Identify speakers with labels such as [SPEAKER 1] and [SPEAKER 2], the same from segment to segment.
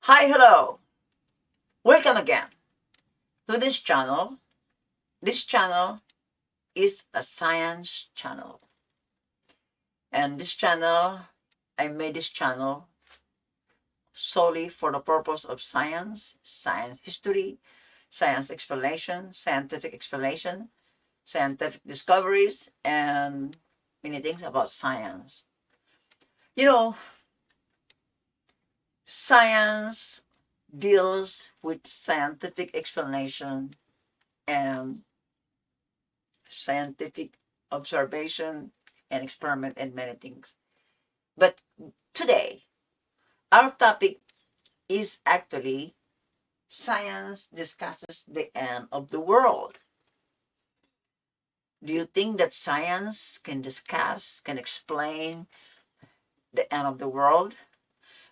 [SPEAKER 1] Hi, hello. Welcome again to this channel. This channel is a science channel. And this channel, I made this channel solely for the purpose of science, science history, science explanation, scientific discoveries, and many things about science. You know, science deals with scientific explanation and scientific observation and experiment and many things. But today, our topic is actually science discusses the end of the world. Do you think that science can discuss, can explain the end of the world?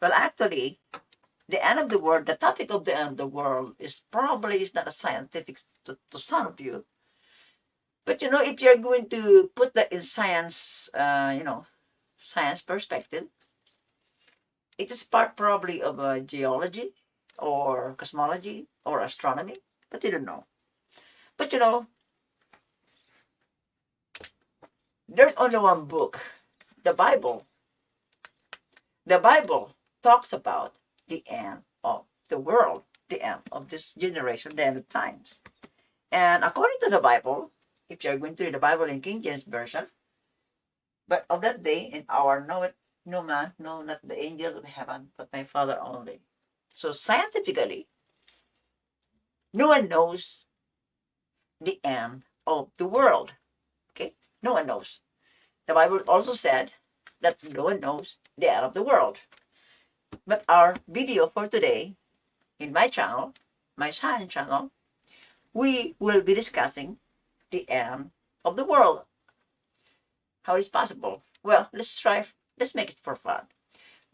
[SPEAKER 1] Well, actually, the end of the world, the topic of the end of the world is probably is not a scientific to some of you. But if you're going to put that in science, science perspective, it is part probably of geology or cosmology or astronomy, but you don't know. But there's only one book, the Bible. The Bible talks about the end of the world, the end of this generation, the end of times. And according to the Bible, if you're going to read the Bible in King James Version, but of that day in our know it, no man, no, not the angels of heaven, but my Father only. So scientifically, no one knows the end of the world. Okay? No one knows. The Bible also said that no one knows the end of the world. But our video for today, in my channel, my science channel, we will be discussing the end of the world. How is possible? Well, let's make it for fun.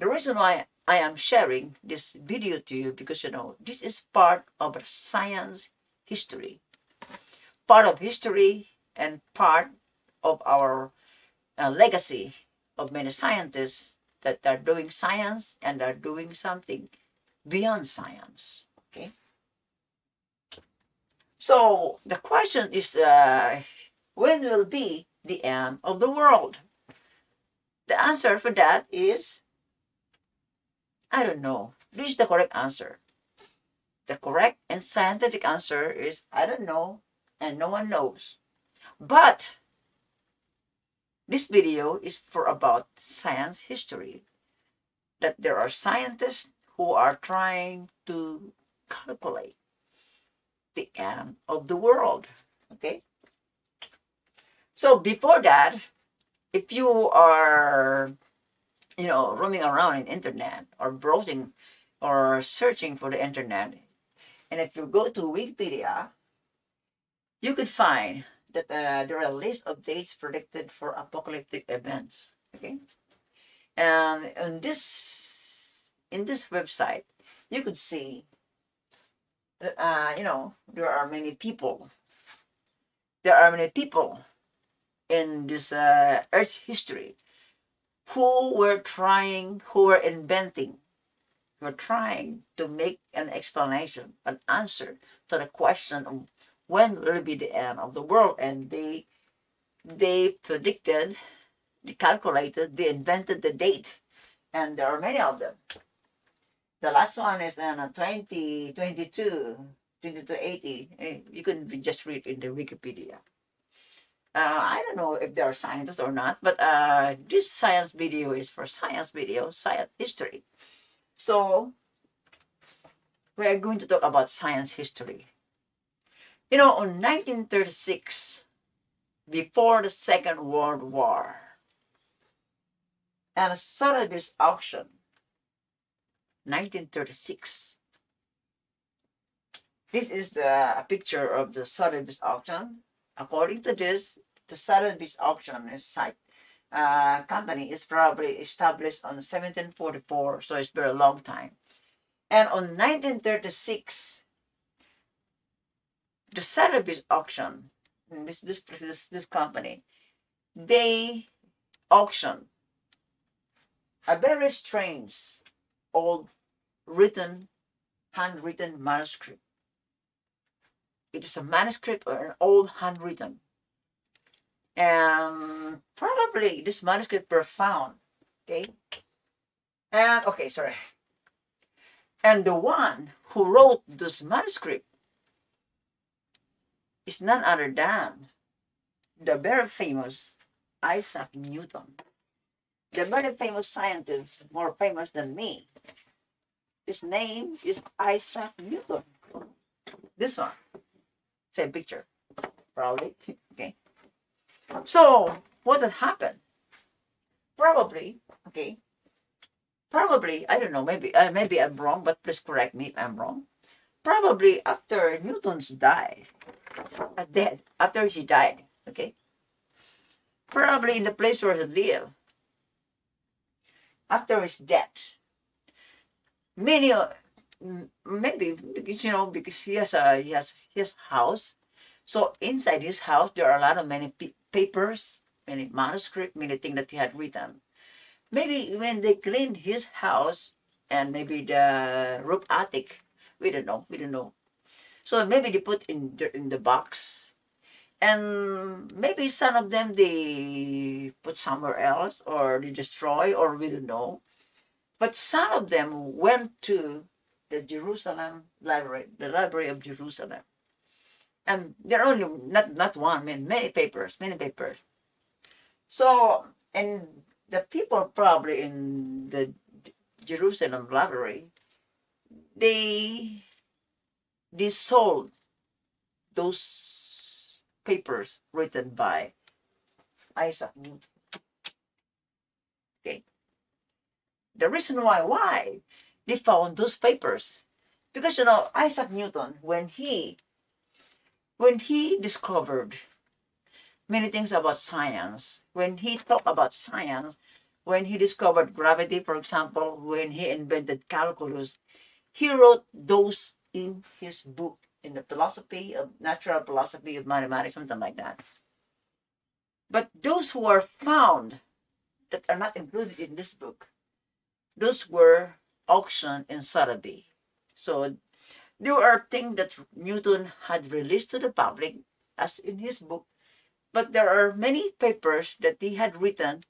[SPEAKER 1] The reason why I am sharing this video to you because this is part of science history. Part of history and part of our legacy of many scientists that are doing science and are doing something beyond science. Okay. So the question is, when will be the end of the world? The answer for that is, I don't know. This is the correct answer. The correct and scientific answer is, I don't know, and no one knows. But this video is for about science history. That there are scientists who are trying to calculate the end of the world. Okay? So before that, if you are, roaming around in internet or browsing or searching for the internet, and if you go to Wikipedia, you could find that there are a list of dates predicted for apocalyptic events. Okay? And in this website, you could see there are many people. There are many people in this Earth's history who were inventing, who were trying to make an explanation, an answer to the question of when will be the end of the world, and they predicted, they calculated, they invented the date, and there are many of them. The last one is in 2022, 2280. You can just read in the Wikipedia. I don't know if they are scientists or not, but this science video is for science video, science history. So we are going to talk about science history. On 1936, before the Second World War, and a Sotheby's auction, 1936. This is a picture of the Sotheby's auction. According to this, the Sotheby's auction is company is probably established on 1744, so it's been a long time. And on 1936, the Sotheby's auction, this company, they auctioned a very strange old written, handwritten manuscript. It is a manuscript or an old handwritten. And probably this manuscript were found. Okay. And okay, sorry. And the one who wrote this manuscript is none other than the very famous Isaac Newton. The very famous scientist, more famous than me. His name is Isaac Newton. This one. Same picture. Probably. Okay. So, what had happened? Probably, okay. Probably, I don't know, maybe I'm wrong, but please correct me if I'm wrong. Probably after Newton's died, dead, after he died, okay. Probably in the place where he lived, after his death, many, maybe because because he has house, so inside his house there are a lot of many papers, many manuscript, many things that he had written. Maybe when they cleaned his house and maybe the roof attic, we don't know, So maybe they put in the box, and maybe some of them they put somewhere else or they destroy or we don't know. But some of them went to the Jerusalem library, the Library of Jerusalem, and there are only not one, I mean many papers, many papers. So and the people probably in the Jerusalem library, they sold those papers written by Isaac Newton. Okay. The reason why they found those papers, because Isaac Newton, when he discovered many things about science, when he talked about science, when he discovered gravity, for example, when he invented calculus, he wrote those in his book, in the philosophy of natural philosophy of mathematics, something like that. But those who are found that are not included in this book, those were auctioned in Sotheby. So there are things that Newton had released to the public, as in his book, but there are many papers that he had written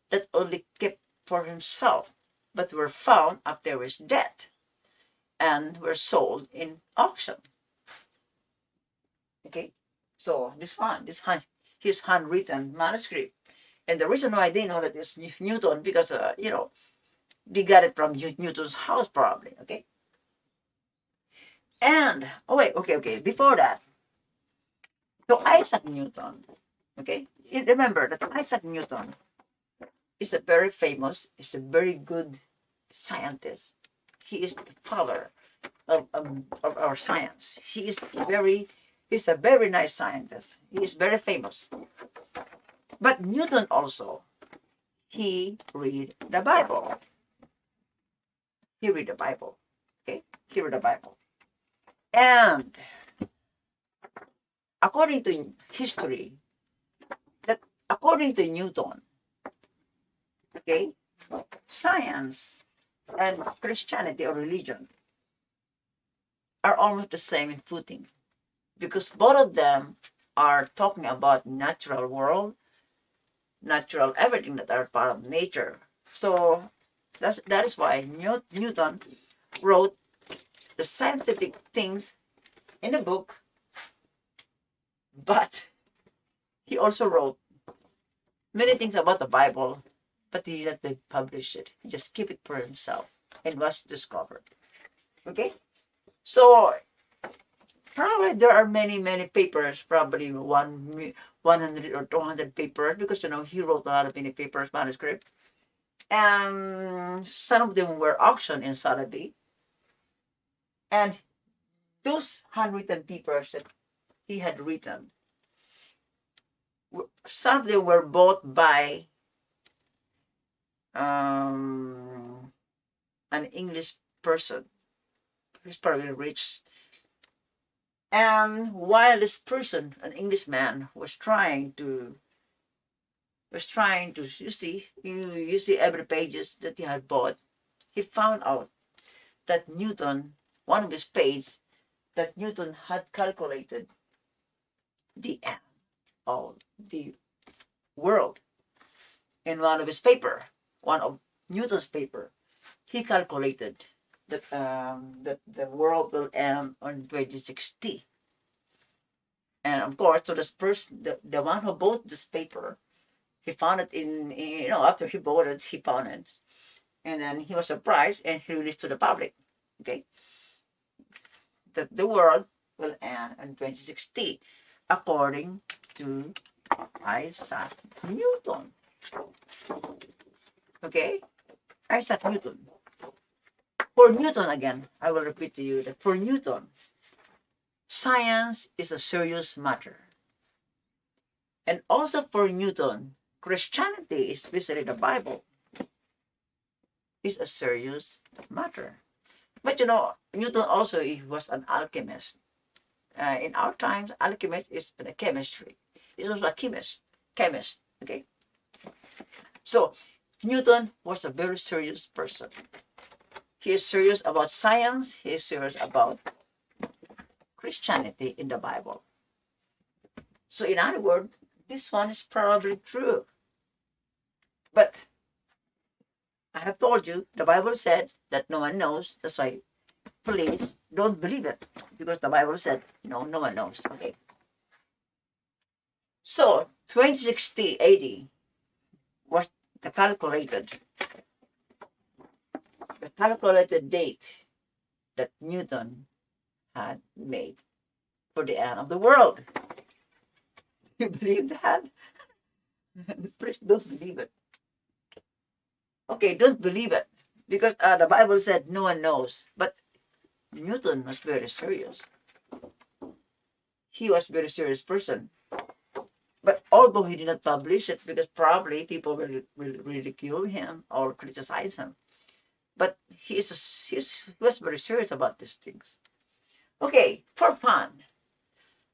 [SPEAKER 1] that only kept for himself, but were found after his death and were sold in auction. Okay, so his handwritten manuscript, and the reason why they know that it's Newton because they got it from Newton's house probably. Okay, and okay. Before that, so Isaac Newton. Okay, remember that Isaac Newton is a very famous, is a very good scientist. He is the father of our science. He's a very nice scientist. He is very famous. But Newton also, he read the Bible. He read the Bible. Okay? He read the Bible. And according to history, that according to Newton, okay, science and Christianity or religion are almost the same in footing, because both of them are talking about natural world, natural everything that are part of nature. So that is why Newton wrote the scientific things in a book, but he also wrote many things about the Bible, but he did not publish it. He just kept it for himself and was discovered. Okay? So probably there are many papers, probably 100 or 200 papers, because he wrote a lot of many papers, manuscript, and some of them were auctioned in Sotheby. And those handwritten papers that he had written, some of them were bought by an English person who's probably rich. And while this person, an Englishman, was trying to you see every pages that he had bought, he found out that Newton, one of his page, that Newton had calculated the end of the world. In one of his paper, one of Newton's paper, he calculated that the world will end on 2060. And of course, so this person, the one who bought this paper, he found it after he bought it, he found it. And then he was surprised and he released to the public, okay, that the world will end in 2060, according to Isaac Newton. Okay? Isaac Newton. For Newton, again, I will repeat to you that for Newton, science is a serious matter. And also for Newton, Christianity, especially the Bible, is a serious matter. But Newton also he was an alchemist. In our times, alchemist is in a chemistry. He's also a chemist, okay? So, Newton was a very serious person. He is serious about science. He is serious about Christianity in the Bible. So, in other words, this one is probably true. But I have told you, the Bible said that no one knows. That's why, please don't believe it. Because the Bible said, no one knows. Okay. So, 2060 AD was the calculated date that Newton had made for the end of the world. You believe that? Please don't believe it. Okay, don't believe it. Because the Bible said no one knows. But Newton was very serious. He was a very serious person. But although he did not publish it, because probably people will ridicule him or criticize him. But he was very serious about these things. Okay, for fun.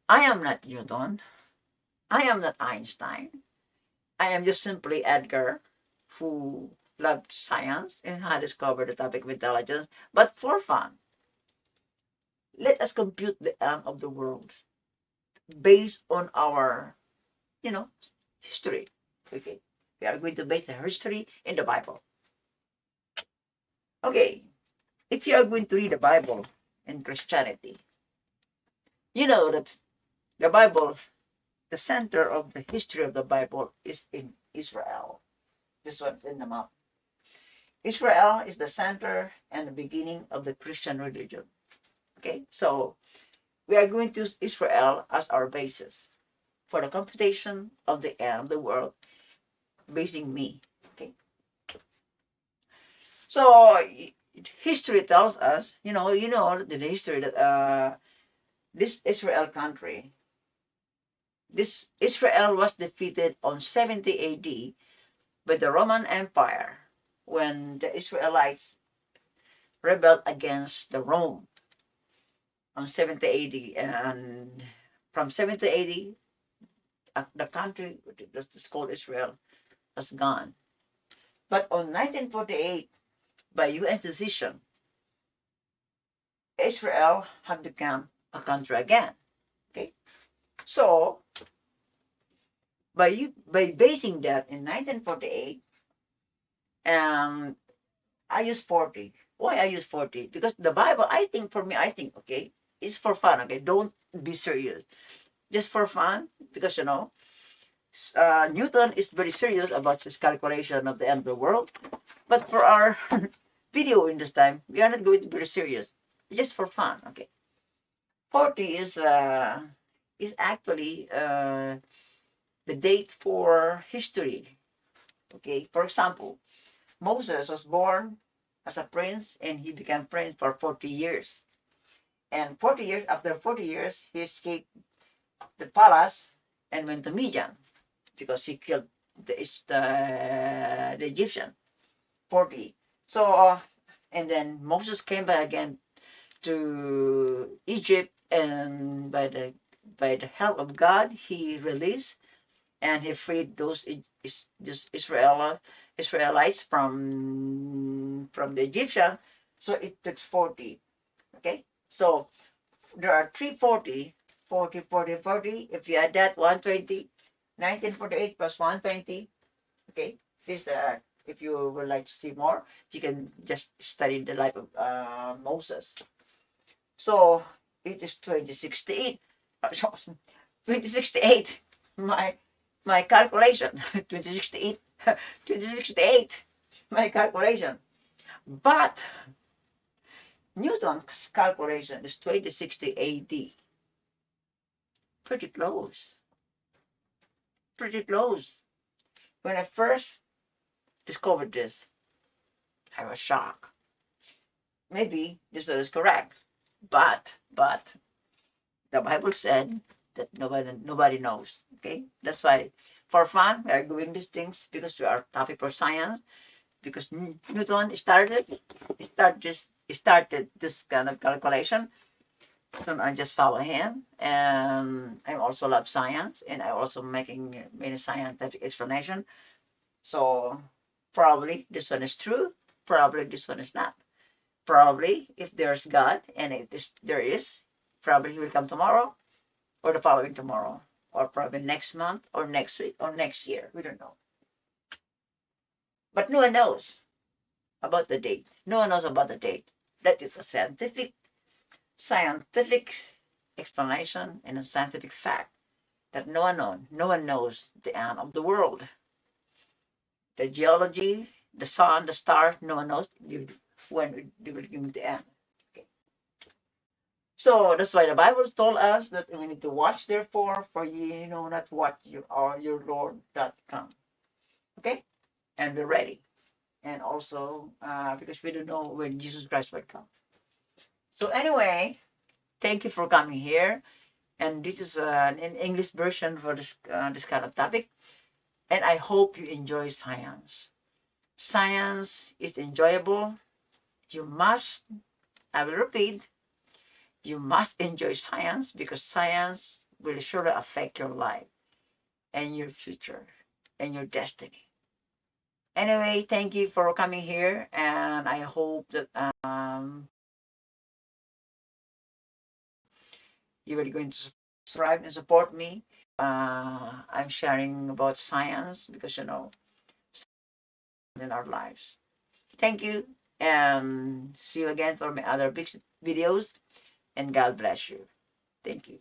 [SPEAKER 1] I am not Newton. I am not Einstein. I am just simply Edgar, who loved science and had discovered the topic of intelligence. But for fun, let us compute the end of the world based on our, history. Okay, we are going to base the history in the Bible. Okay, if you are going to read the Bible in Christianity, you know that the Bible, the center of the history of the Bible is in Israel. This one's in the map. Israel is the center and the beginning of the Christian religion. Okay, so we are going to use Israel as our basis for the computation of the end of the world, basing me. Okay, so history tells us, the history that this Israel country, this Israel was defeated on 70 AD by the Roman Empire when the Israelites rebelled against the Rome on 70 AD, and from 70 AD, the country that's called Israel was gone. But on 1948, by UN decision, Israel had become a country again. Okay, so by basing that in 1948, I use 40. Why I use 40? Because the Bible, I think, okay, it's for fun. Okay, don't be serious. Just for fun, because Newton is very serious about his calculation of the end of the world. But for our video in this time, we are not going to be serious. Just for fun. Okay, 40 is actually the date for history. Okay, for example, Moses was born as a prince and he became prince for 40 years. And after 40 years, he escaped the palace and went to Midian because he killed the Egyptian. 40. So, and then Moses came back again to Egypt, and by the help of God, he released and he freed those Israelites from the Egyptian. So it takes 40. Okay? So there are 340, 40, 40, 40. If you add that, 120, 1948 plus 120. Okay? This if you would like to see more, you can just study the life of Moses. So it is 2068. 2068. My calculation. 2068. 2068. My calculation. But Newton's calculation is 2060 AD. Pretty close. Pretty close. When I first discovered this, I was shocked. Maybe this is correct. But the Bible said that nobody knows. Okay? That's why for fun we are doing these things because we are topic for science. Because Newton started this kind of calculation. So I just follow him, and I also love science, and I also making many scientific explanation. So probably this one is true. Probably this one is not. Probably if there's God, and there is, probably he will come tomorrow, or the following tomorrow, or probably next month, or next week, or next year. We don't know. But no one knows about the date. No one knows about the date. That is a scientific explanation and a scientific fact that no one knows the end of the world. The geology, the sun, the stars, no one knows when they will give the end. Okay. So that's why the Bible told us that we need to watch therefore, for ye know not what you are your Lord that come. Okay? And we're ready. And also because we don't know when Jesus Christ will come. So anyway, thank you for coming here. And this is an English version for this kind of topic. And I hope you enjoy science. Science is enjoyable. You must, I will repeat, you must enjoy science because science will surely affect your life and your future and your destiny. Anyway, thank you for coming here, and I hope that you are going to subscribe and support me. I'm sharing about science because in our lives. Thank you, and see you again for my other big videos. And God bless you. Thank you.